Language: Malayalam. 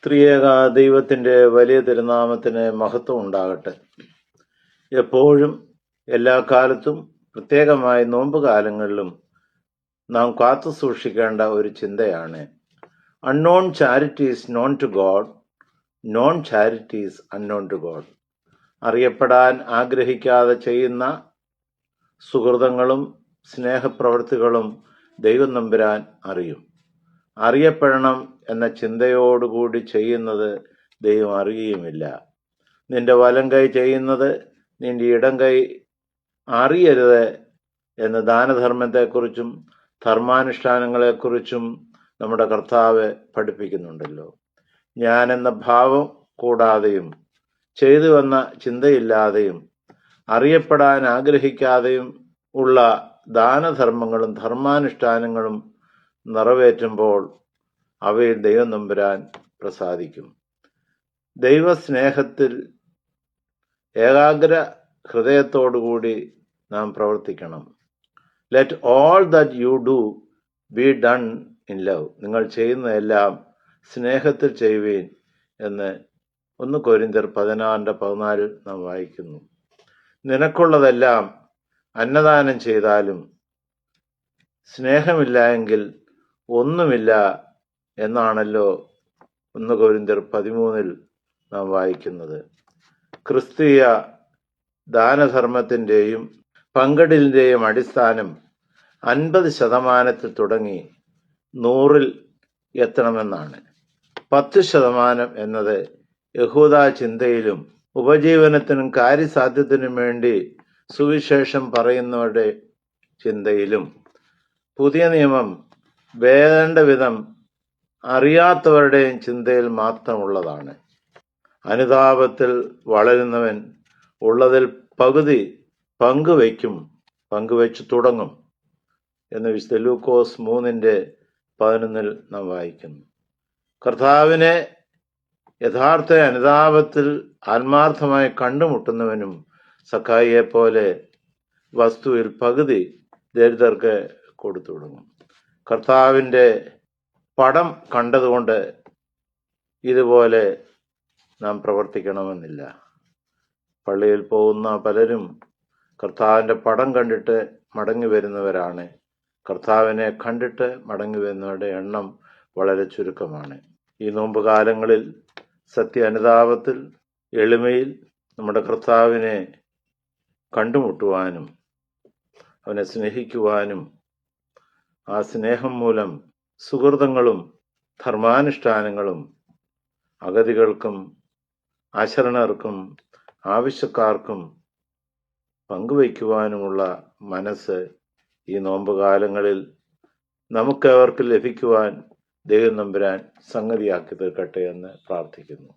ത്രിയേക ദൈവത്തിൻ്റെ വലിയ തിരുനാമത്തിന് മഹത്വം ഉണ്ടാകട്ടെ. എപ്പോഴും എല്ലാ കാലത്തും പ്രത്യേകമായി നോമ്പ് കാലങ്ങളിലും നാം കാത്തു സൂക്ഷിക്കേണ്ട ഒരു ചിന്തയാണ് unknown charities known to God, known charities unknown to God. അറിയപ്പെടാൻ ആഗ്രഹിക്കാതെ ചെയ്യുന്ന സുഹൃതങ്ങളും സ്നേഹപ്രവൃത്തികളും ദൈവം തമ്പുരാൻ അറിയും. അറിയപ്പെടണം എന്ന ചിന്തയോടുകൂടി ചെയ്യുന്നത് ദൈവം അറിയുകയുമില്ല. നിന്റെ വലം കൈ ചെയ്യുന്നത് നിന്റെ ഇടം കൈ അറിയരുത് എന്ന് ദാനധർമ്മത്തെക്കുറിച്ചും ധർമാനുഷ്ഠാനങ്ങളെക്കുറിച്ചും നമ്മുടെ കർത്താവ് പഠിപ്പിക്കുന്നുണ്ടല്ലോ. ഞാൻ എന്ന ഭാവം കൂടാതെയും ചെയ്തു വന്ന ചിന്തയില്ലാതെയും അറിയപ്പെടാൻ ആഗ്രഹിക്കാതെയും ഉള്ള ദാനധർമ്മങ്ങളും ധർമാനുഷ്ഠാനങ്ങളും നിറവേറ്റുമ്പോൾ അവയിൽ ദൈവം തമ്പുരാൻ പ്രസാദിക്കും. ദൈവസ്നേഹത്തിൽ ഏകാഗ്ര ഹൃദയത്തോടുകൂടി നാം പ്രവർത്തിക്കണം. Let all that you do be done in love. നിങ്ങൾ ചെയ്യുന്നതെല്ലാം സ്നേഹത്തിൽ ചെയ്യുവീൻ എന്ന് 1 കൊരിന്ത്യർ 16:14 നാം വായിക്കുന്നു. നിനക്കുള്ളതെല്ലാം അന്നദാനം ചെയ്താലും സ്നേഹമില്ല എങ്കിൽ ഒന്നുമില്ല എന്നാണല്ലോ 1 കൊരിന്ത്യർ 13 നാം വായിക്കുന്നത്. ക്രിസ്തീയ ദാനധർമ്മത്തിൻ്റെയും പങ്കിടലിൻ്റെയും അടിസ്ഥാനം 50% തുടങ്ങി 100 എത്തണമെന്നാണ്. 10% എന്നത് യഹൂദ ചിന്തയിലും ഉപജീവനത്തിനും കാര്യസാധ്യത്തിനും വേണ്ടി സുവിശേഷം പറയുന്നവരുടെ ചിന്തയിലും പുതിയ നിയമം വേണ്ട വിധം അറിയാത്തവരുടെയും ചിന്തയിൽ മാത്രമുള്ളതാണ്. അനുതാപത്തിൽ വളരുന്നവൻ ഉള്ളതിൽ പകുതി പങ്കുവെച്ചു തുടങ്ങും എന്ന് വിശുദ്ധ ലൂക്കോസ് 3:11 നാം വായിക്കുന്നു. കർത്താവിനെ യഥാർത്ഥ അനുതാപത്തിൽ ആത്മാർത്ഥമായി കണ്ടുമുട്ടുന്നവനും സഖായിയെ പോലെ വസ്തുവിൽ പകുതി ദരിദ്രർക്ക് കൊടുത്തു തുടങ്ങും. കർത്താവിൻ്റെ പടം കണ്ടതുകൊണ്ട് ഇതുപോലെ നാം പ്രവർത്തിക്കണമെന്നില്ല. പള്ളിയിൽ പോകുന്ന പലരും കർത്താവിൻ്റെ പടം കണ്ടിട്ട് മടങ്ങി വരുന്നവരാണ്. കർത്താവിനെ കണ്ടിട്ട് മടങ്ങി വരുന്നവരുടെ എണ്ണം വളരെ ചുരുക്കമാണ്. ഈ നോമ്പ് കാലങ്ങളിൽ സത്യ അനുതാപത്തിൽ എളിമയിൽ നമ്മുടെ കർത്താവിനെ കണ്ടുമുട്ടുവാനും അവനെ സ്നേഹിക്കുവാനും ആ സ്നേഹം മൂലം സുഹൃതങ്ങളും ധർമാനുഷ്ഠാനങ്ങളും അഗതികൾക്കും അശരണർക്കും ആവശ്യക്കാർക്കും പങ്കുവയ്ക്കുവാനുമുള്ള മനസ്സ് ഈ നോമ്പ് കാലങ്ങളിൽ നമുക്കവർക്ക് ലഭിക്കുവാൻ ദൈവം തമ്പുരാൻ സംഗതിയാക്കി തീർക്കട്ടെ എന്ന് പ്രാർത്ഥിക്കുന്നു.